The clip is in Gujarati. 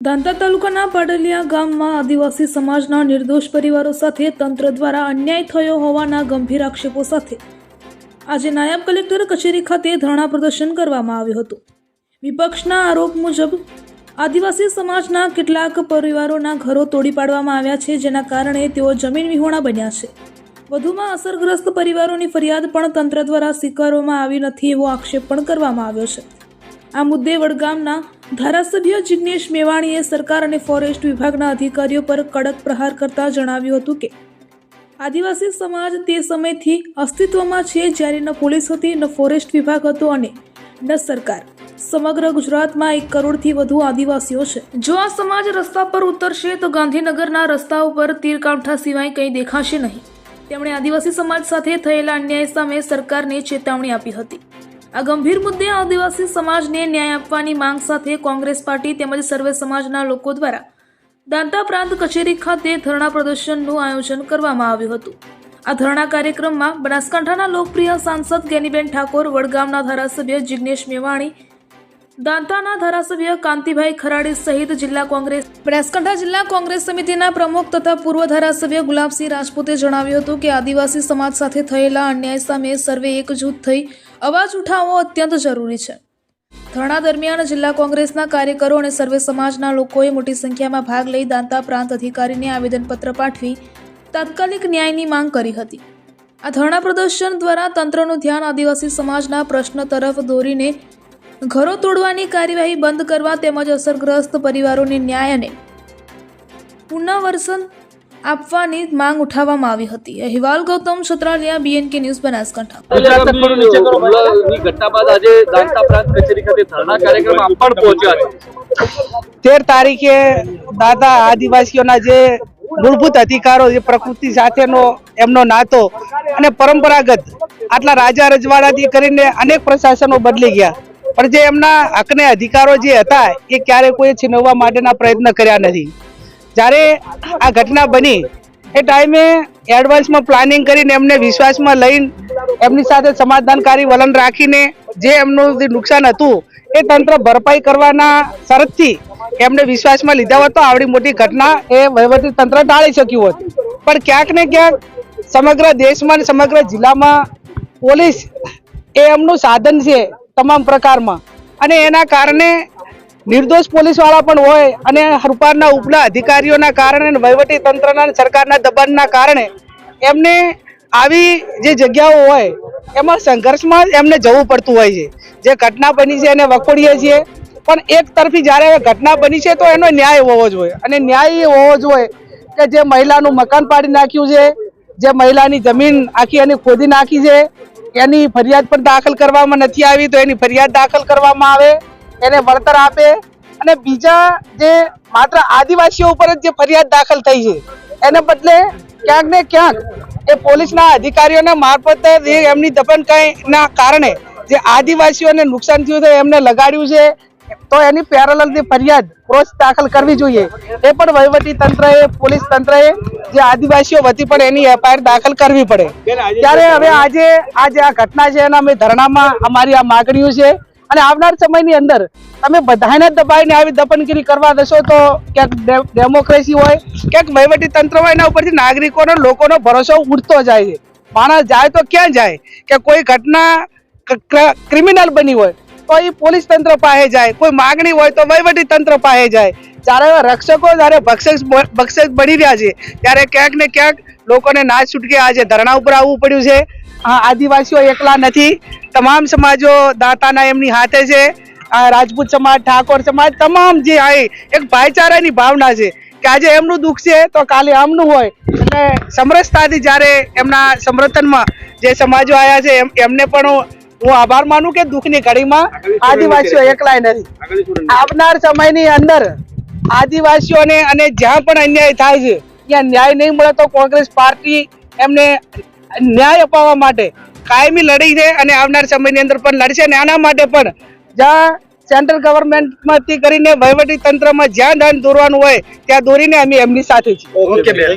દાંતા તાલુકાના પાડલિયા ગામમાં આદિવાસી સમાજના નિર્દોષ પરિવારો સાથે તંત્ર દ્વારા અન્યાય થયો હોવાના ગંભીર આક્ષેપો સાથે આજે નાયબ કલેક્ટર કચેરી ખાતે ધરણા પ્રદર્શન કરવામાં આવ્યું હતું। વિપક્ષના આરોપ મુજબ આદિવાસી સમાજના કેટલાક પરિવારોના ઘરો તોડી પાડવામાં આવ્યા છે, જેના કારણે તેઓ જમીન વિહોણા બન્યા છે। વધુમાં અસરગ્રસ્ત પરિવારોની ફરિયાદ પણ તંત્ર દ્વારા સ્વીકારવામાં આવી નથી એવો આક્ષેપ પણ કરવામાં આવ્યો છે। આ મુદ્દે વડગામના ધારાસભ્ય જિગ્નેશ મેવાણીએ સરકાર અને ફોરેસ્ટ વિભાગના અધિકારીઓ પર કડક પ્રહાર કરતા જણાવ્યું હતું કે આદિવાસી સમાજ તે સમયથી અસ્તિત્વમાં છે જ્યારે ન પોલીસ હતી, ન ફોરેસ્ટ વિભાગ હતો અને ન સરકાર। સમગ્ર ગુજરાતમાં 1 કરોડથી વધુ આદિવાસીઓ છે। જો આ સમાજ રસ્તા પર ઉતરશે તો ગાંધીનગરના રસ્તા ઉપર તીરકાંઠા સિવાય કંઈ દેખાશે નહીં। તેમણે આદિવાસી સમાજ સાથે થયેલા અન્યાય સામે સરકારને ચેતવણી આપી હતી। આ ગંભીર મુદ્દે આદિવાસી સમાજને ન્યાય આપવાની માંગ સાથે કોંગ્રેસ પાર્ટી તેમજ સર્વે સમાજના લોકો દ્વારા દાંતા પ્રાંત કચેરી ખાતે ધરણા પ્રદર્શનનું આયોજન કરવામાં આવ્યું હતું। આ ધરણા કાર્યક્રમમાં બનાસકાંઠાના લોકપ્રિય સાંસદ ગેનીબેન ઠાકોર, વડગામના ધારાસભ્ય જિગ્નેશ મેવાણી, દાંતાના ધારાસભ્ય કાંતિભાઈ ખરાડી સહિત બનાસકાંઠા જિલ્લા કોંગ્રેસ સમિતિના પ્રમુખ તથા પૂર્વ ધારાસભ્ય ગુલાબસિંહ રાજપૂતે જણાવ્યું હતું કે આદિવાસી સમાજ સાથે થયેલા અન્યાય સામે સર્વે એકજૂથ થઈ અવાજ ઉઠાવવો અત્યંત જરૂરી છે। ધરણા દરમિયાન જિલ્લા કોંગ્રેસના કાર્યકરો અને સર્વે સમાજના લોકોએ મોટી સંખ્યામાં ભાગ લઈ દાંતા પ્રાંત અધિકારીને આવેદનપત્ર પાઠવી તાત્કાલિક ન્યાયની માંગ કરી હતી। આ ધરણા પ્રદર્શન દ્વારા તંત્રનું ધ્યાન આદિવાસી સમાજના પ્રશ્ન તરફ દોરીને ઘરો તોડવાની કાર્યવાહી બંધ કરવા તેમજ અસરગ્રસ્ત પરિવારોને ન્યાય અને પુનર્વસન આપવાની માંગ ઉઠાવવામાં આવી હતી। અહેવાલ ગૌતમ છત્રાલિયા, BNK ન્યૂઝ, બનાસકાંઠા। ઘટના બાદ આજે દાંતા પ્રાંત કચેરી ખાતે ધરણા કાર્યક્રમ આપણ પહોંચ્યા છે। 13 તારીખે દાદા આદિવાસીઓના જે મૂળભૂત અધિકારો, જે પ્રકૃતિ સાથેનો એમનો નાતો અને પરંપરાગત આટલા રાજા રજવાડાથી કરીને અનેક પ્રશાસનો બદલી ગયા, પણ જે એમના હકને અધિકારો જે હતા એ ક્યારે કોઈ છીનવવા માટેના પ્રયત્ન કર્યા નથી। જ્યારે આ ઘટના બની એ ટાઈમે એડવાન્સમાં પ્લાનિંગ કરીને એમને વિશ્વાસમાં લઈને એમની સાથે સમાધાનકારી વલણ રાખીને જે એમનું જે નુકસાન હતું એ તંત્ર ભરપાઈ કરવાના શરતથી એમને વિશ્વાસમાં લીધા હોત તો આવડી મોટી ઘટના એ વહીવટી તંત્ર ટાળી શક્યું હોત। પણ ક્યાંક ને ક્યાંક સમગ્ર દેશમાં સમગ્ર જિલ્લામાં પોલીસ એ એમનું સાધન છે તમામ પ્રકારમાં, અને એના કારણે નિર્દોષ પોલીસવાળા પણ હોય અને રૂપારના ઉપલા અધિકારીઓના કારણે વહીવટી તંત્રના સરકારના દબાણના કારણે એમને આવી જે જગ્યાઓ હોય એમાં સંઘર્ષમાં એમને જવું પડતું હોય છે। જે ઘટના બની છે એને વખોડીએ છીએ, પણ એક તરફી જ્યારે ઘટના બની છે તો એનો ન્યાય હોવો જોઈએ, અને ન્યાય એ હોવો જોઈએ કે જે મહિલાનું મકાન પાડી નાખ્યું છે, જે મહિલાની જમીન આખી એની ખોદી નાખી છે, એની ફરિયાદ પણ દાખલ કરવામાં નથી આવી તો એની ફરિયાદ દાખલ કરવામાં આવે, એને વળતર આપે, અને બીજા જે માત્ર આદિવાસીઓ ઉપર જ જે ફરિયાદ દાખલ થઈ છે એને બદલે ક્યાંક ને ક્યાંક એ પોલીસના અધિકારીઓને મારફતે એમની દબણકાઈના કારણે જે આદિવાસીઓને નુકસાન થયું છે એમને લગાડ્યું છે તો એની પેરેલલની ફરિયાદ ક્રોસ દાખલ કરવી જોઈએ। એ પણ વહીવટી તંત્રએ, પોલીસ તંત્રએ જે આદિવાસીઓ વતી પણ એની FIR દાખલ કરવી પડે। ત્યારે હવે આજે આ ઘટના છે એના અમે ધરણામાં અમારી આ માગણીઓ છે, અને આવનાર સમયની અંદર તમે બધાને દબાઈને આવી દબનગીરી કરવા દેશો તો ક્યાંક ડેમોક્રેસી હોય, ક્યાંક વહીવટી તંત્ર હોય, એના ઉપરથી નાગરિકોનો, લોકોનો ભરોસો ઉઠતો જાય છે। માણસ જાય તો ક્યાં જાય કે કોઈ ઘટના ક્રિમિનલ બની હોય તો એ પોલીસ તંત્ર પાસે જાય, કોઈ માગણી હોય તો વહીવટી તંત્ર પાસે જાય। જ્યારે રક્ષકો જ્યારે ભક્ષક બની રહ્યા છે ત્યારે ક્યાંક ને ક્યાંક લોકોને ના છૂટકે આજે ધરણા ઉપર આવવું પડ્યું છે। આદિવાસીઓ એકલા નથી, તમામ સમાજો દાંતાના એમની હાથે છે। રાજપૂત સમાજ, ઠાકોર સમાજ, તમામ જે આ એક ભાઈચારાની ભાવના છે કે આજે એમનું દુઃખ છે તો કાલે આમનું હોય, એટલે સમરસતાથી જ્યારે એમના સમર્થનમાં જે સમાજો આવ્યા છે એમને પણ હું આભાર માનું કે દુઃખની ઘડીમાં આદિવાસીઓ એકલાય નથી। આવનાર સમયની અંદર આદિવાસીઓને અને જ્યાં પણ અન્યાય થાય છે ત્યાં ન્યાય નહીં મળે તો કોંગ્રેસ પાર્ટી એમને ન્યાય અપાવવા માટે કાયમી લડી છે અને આવનાર સમયની અંદર પણ લડશે। અને આના માટે પણ જ્યાં સેન્ટ્રલ ગવર્મેન્ટમાંથી કરીને વહીવટી તંત્રમાં જ્યાં ધ્યાન દોરવાનું હોય ત્યાં દોરીને અમે એમની સાથે છીએ।